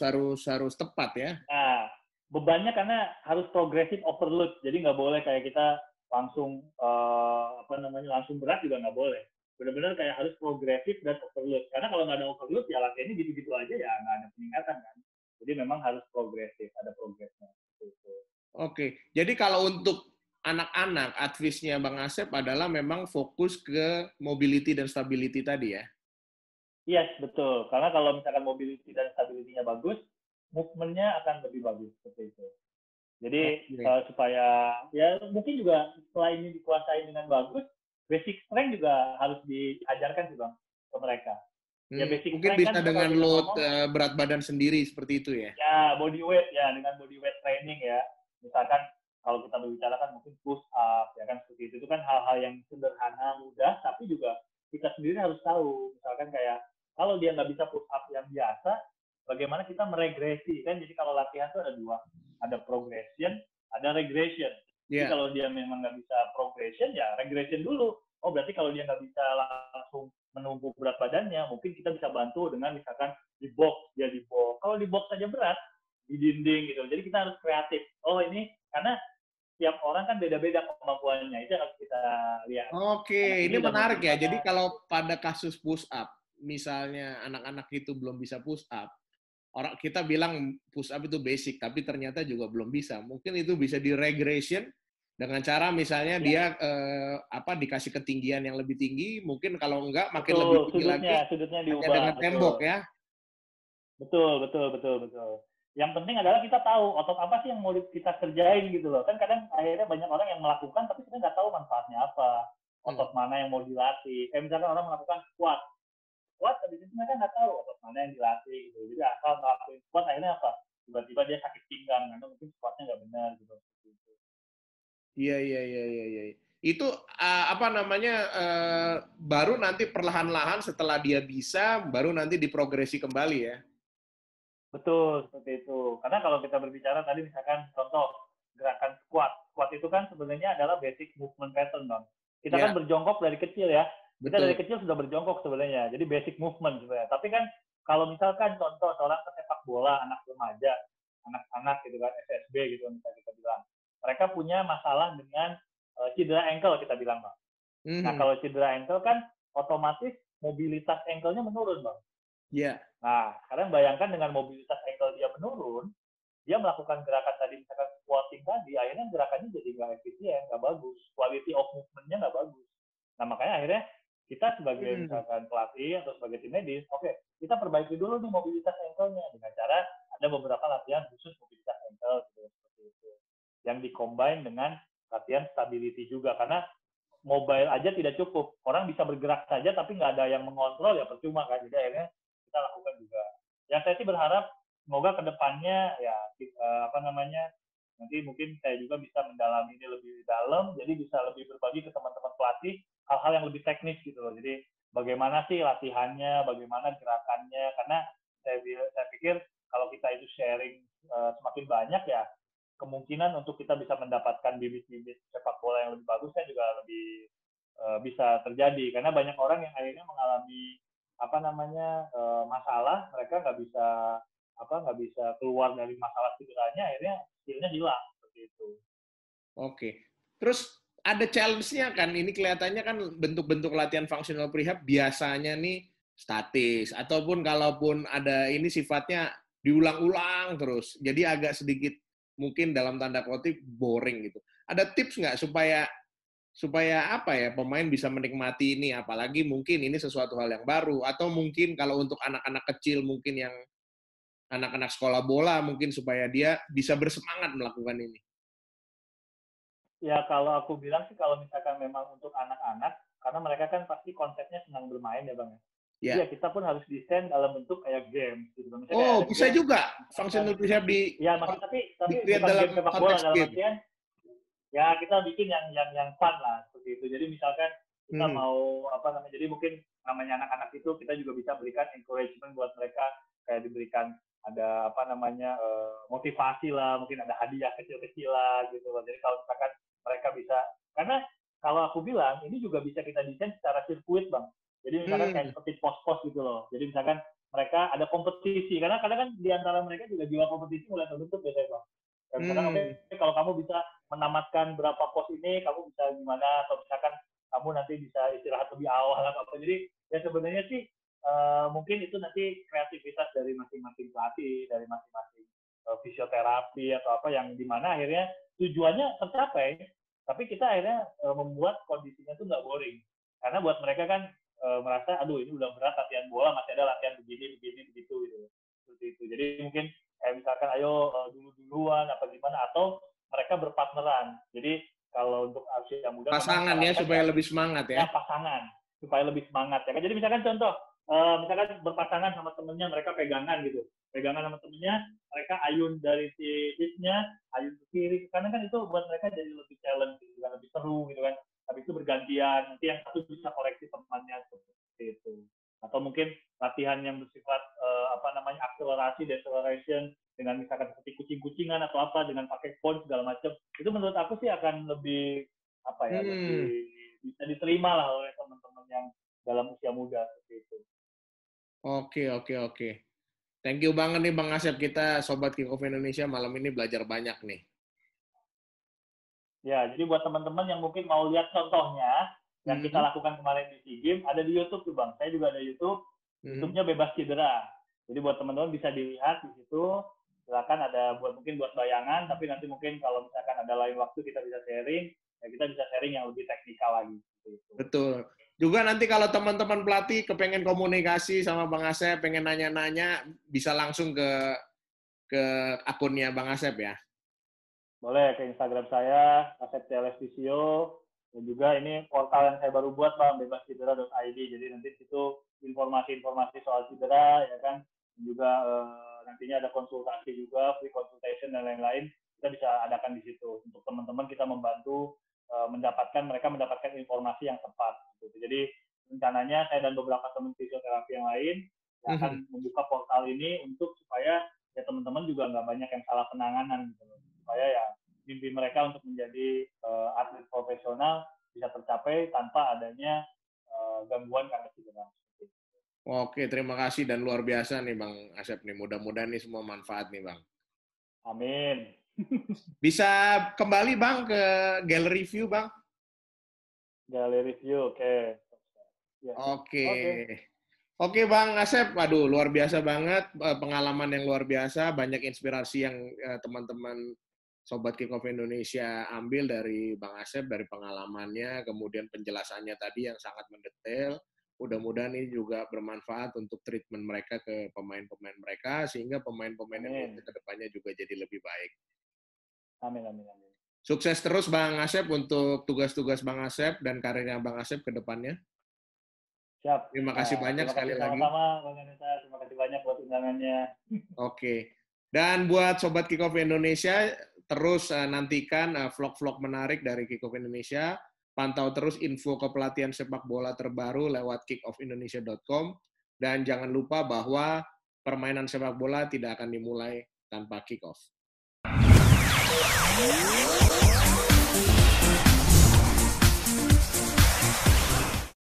tepat ya. nah, bebannya karena harus progresif overload. Jadi nggak boleh kayak kita langsung apa namanya langsung berat juga nggak boleh. Benar-benar kayak harus progresif dan overload. Karena kalau nggak ada overload ya latihannya gitu-gitu aja ya nggak ada peningkatan kan. Jadi memang harus progresif, ada progresnya. Gitu. Oke, jadi kalau untuk anak-anak, advice-nya Bang Asep adalah memang fokus ke mobility dan stability tadi ya. Yes, betul. Karena kalau misalkan mobility dan stability-nya bagus, movement-nya akan lebih bagus seperti itu. Jadi Oke. supaya ya mungkin juga setelah ini dikuasai dengan bagus, basic strength juga harus diajarkan sih bang ke mereka. Ya basic Mungkin strength bisa kan kita kalau dengan kita load ngomong berat badan sendiri seperti itu ya. ya body weight ya dengan body weight training ya. Misalkan kalau kita berbicara kan mungkin push up ya kan seperti itu kan hal-hal yang sederhana mudah tapi juga kita sendiri harus tahu misalkan kayak kalau dia nggak bisa push up yang biasa bagaimana kita meregresi kan jadi kalau latihan itu ada dua ada progression ada regression jadi Ya. kalau dia memang nggak bisa progression ya regression dulu oh berarti kalau dia nggak bisa langsung menumpuk berat badannya mungkin kita bisa bantu dengan misalkan di box dia di box kalau di box saja berat di dinding gitu jadi kita harus kreatif oh ini karena tiap orang kan beda-beda kemampuannya itu yang harus kita lihat anak Oke, ini ini udah mau menarik ya. gimana Jadi kalau pada kasus push up, misalnya anak-anak itu belum bisa push up, orang kita bilang push up itu basic, tapi ternyata juga belum bisa. Mungkin itu bisa di regression dengan cara misalnya ya dia dikasih ketinggian yang lebih tinggi, mungkin kalau enggak makin lebih betul tinggi lagi sudutnya hanya diubah dengan betul tembok ya. betul betul betul betul yang penting adalah kita tahu otot apa sih yang mau kita kerjain gitu loh kan kadang akhirnya banyak orang yang melakukan tapi kita nggak tahu manfaatnya apa Hmm. otot mana yang mau dilatih kayak misalkan orang melakukan squat squat habis itu mereka nggak tahu otot mana yang dilatih gitu jadi asal ngelakuin squat akhirnya apa tiba-tiba dia sakit pinggang karena mungkin squatnya nggak benar gitu. Iya, iya, iya, iya, iya. Itu apa namanya baru nanti perlahan-lahan setelah dia bisa, baru nanti diprogresi kembali ya. Betul seperti itu karena kalau kita berbicara tadi misalkan contoh gerakan squat squat itu kan sebenarnya adalah basic movement pattern bang kita kan Ya, berjongkok dari kecil ya kita dari betul. kecil sudah berjongkok sebenarnya jadi basic movement sebenarnya tapi kan kalau misalkan contoh seorang pesepak bola anak remaja anak-anak gitu kan SSB gitu misalnya kita bilang mereka punya masalah dengan cedera ankle kita bilang bang nah Mhm. kalau cedera ankle kan otomatis mobilitas ankle-nya menurun bang Ya. nah sekarang bayangkan dengan mobilitas ankle dia menurun dia melakukan gerakan tadi misalkan squatting tadi akhirnya gerakannya jadi nggak efisien nggak bagus quality of movement-nya nggak bagus nah makanya akhirnya kita sebagai Hmm. misalkan pelatih atau sebagai tim medis oke kita perbaiki dulu nih mobilitas ankle-nya dengan cara ada beberapa latihan khusus mobilitas ankle gitu, seperti itu yang dikombin dengan latihan stability juga karena mobile aja tidak cukup orang bisa bergerak saja tapi nggak ada yang mengontrol ya percuma kan jadi akhirnya kita lakukan juga yang saya sih berharap semoga kedepannya ya apa namanya nanti mungkin saya juga bisa mendalami ini lebih dalam jadi bisa lebih berbagi ke teman-teman pelatih hal-hal yang lebih teknis gitu loh jadi bagaimana sih latihannya bagaimana gerakannya karena saya pikir kalau kita itu sharing semakin banyak ya kemungkinan untuk kita bisa mendapatkan bibit-bibit sepak bola yang lebih bagus kan juga lebih bisa terjadi karena banyak orang yang akhirnya mengalami apa namanya masalah mereka nggak bisa keluar dari masalah cederanya akhirnya skillnya hilang seperti itu. Oke. Terus ada challenge-nya kan, ini kelihatannya kan bentuk-bentuk latihan functional prehab biasanya nih statis, ataupun kalaupun ada ini sifatnya diulang-ulang terus, jadi agak sedikit mungkin dalam tanda kutip boring gitu. Ada tips nggak supaya supaya apa ya pemain bisa menikmati ini, apalagi mungkin ini sesuatu hal yang baru, atau mungkin kalau untuk anak-anak kecil mungkin yang anak-anak sekolah bola mungkin supaya dia bisa bersemangat melakukan ini. Ya kalau aku bilang sih kalau misalkan memang untuk anak-anak, karena mereka kan pasti konsepnya senang bermain ya Bang. Jadi Ya. ya kita pun harus desain dalam bentuk kayak game gitu. Misalnya kayak Oh, ada bisa game juga misalkan functional prefab ya maksud tapi di-create bukan dalam game sepak bola, konteks dalam game. artian ya kita bikin yang fun lah seperti itu. Jadi misalkan kita Hmm. mau apa namanya, jadi mungkin namanya anak-anak itu kita juga bisa berikan encouragement buat mereka, kayak diberikan ada apa namanya motivasi lah, mungkin ada hadiah kecil-kecil lah gitu loh. Jadi kalau misalkan mereka bisa, karena kalau aku bilang ini juga bisa kita desain secara sirkuit Bang. Jadi misalkan kayak seperti pos-pos gitu loh. Jadi misalkan mereka ada kompetisi, karena kadang kan di antara mereka juga jiwa kompetisi mulai terbentuk biasanya Bang. Dan misalkan oke, kalau kamu bisa menamatkan berapa pos ini, kamu bisa gimana, atau misalkan kamu nanti bisa istirahat lebih awal atau apa. Jadi ya sebenarnya sih mungkin itu nanti kreativitas dari masing-masing pelatih, dari masing-masing fisioterapi atau apa yang dimana akhirnya tujuannya tercapai, tapi kita akhirnya membuat kondisinya tuh nggak boring. Karena buat mereka kan merasa, aduh ini udah berat latihan bola, masih ada latihan begini, begitu gitu. Seperti itu. Jadi mungkin kayak misalkan ayo dulu-duluan apa gimana, atau mereka berpartneran. Jadi kalau untuk usia muda memang Pasangan ya, supaya lebih semangat ya. pasangan supaya lebih semangat ya kan. Jadi misalkan contoh misalkan berpasangan sama temennya, mereka pegangan gitu, pegangan sama temennya, mereka ayun dari si bisnya, ayun ke kiri, karena kan itu buat mereka jadi lebih challenge gitu kan, lebih seru gitu kan. Habis itu bergantian, nanti yang satu bisa koreksi temannya seperti itu. Atau mungkin latihan yang bersifat apa namanya akselerasi, deceleration, dengan misalkan seperti kucing-kucingan atau apa, dengan pakai point segala macam, itu menurut aku sih akan lebih apa ya, lebih bisa diterima lah oleh teman-teman yang dalam usia muda seperti itu. Oke. Thank you banget nih Bang Asep, kita Sobat Kickoff Indonesia malam ini belajar banyak nih. Ya, jadi buat teman-teman yang mungkin mau lihat contohnya yang kita lakukan kemarin di SEA Games, ada di YouTube tuh Bang. Saya juga ada YouTube, YouTube-nya bebas cedera. Jadi buat teman-teman bisa dilihat di situ. Silakan, ada mungkin buat bayangan, tapi nanti mungkin kalau misalkan ada lain waktu kita bisa sharing, ya kita bisa sharing yang lebih teknikal lagi. Gitu. Betul. Juga nanti kalau teman-teman pelatih kepengen komunikasi sama Bang Asep, pengen nanya-nanya, bisa langsung ke akunnya Bang Asep ya. Boleh ke Instagram saya, Asep CLS Physio, dan juga ini portal yang saya baru buat Bang, bebascedera.id. Jadi nanti situ informasi-informasi soal cedera ya kan, dan juga nantinya ada konsultasi juga, free consultation dan lain-lain, kita bisa adakan di situ untuk teman-teman kita membantu mereka mendapatkan informasi yang tepat gitu. Jadi rencananya saya dan beberapa teman fisioterapi yang lain yang akan membuka portal ini untuk supaya ya teman-teman juga nggak banyak yang salah penanganan gitu, supaya ya mimpi mereka untuk menjadi atlet profesional bisa tercapai tanpa adanya gangguan karena cedera. Oke, terima kasih dan luar biasa nih Bang Asep nih. Mudah-mudahan ini semua manfaat nih Bang. Amin. Bisa kembali Bang ke gallery view Bang? Gallery view, oke. Ya. Oke Bang Asep, aduh luar biasa banget, pengalaman yang luar biasa, banyak inspirasi yang teman-teman Sobat Kickoff Indonesia ambil dari Bang Asep, dari pengalamannya, kemudian penjelasannya tadi yang sangat mendetail. Mudah-mudahan ini juga bermanfaat untuk treatment mereka ke pemain-pemain mereka, sehingga pemain-pemain Indonesia ke depannya juga jadi lebih baik. Amin. Sukses terus Bang Asep untuk tugas-tugas Bang Asep dan karirnya Bang Asep ke depannya. Siap. Terima kasih banyak sekali lagi. Sama-sama Bang Anita, terima kasih banyak buat undangannya. Oke. Dan buat Sobat Kickoff Indonesia, terus nantikan vlog-vlog menarik dari Kickoff Indonesia. Pantau terus info kepelatihan sepak bola terbaru lewat kickoffindonesia.com. Dan jangan lupa bahwa permainan sepak bola tidak akan dimulai tanpa kick-off.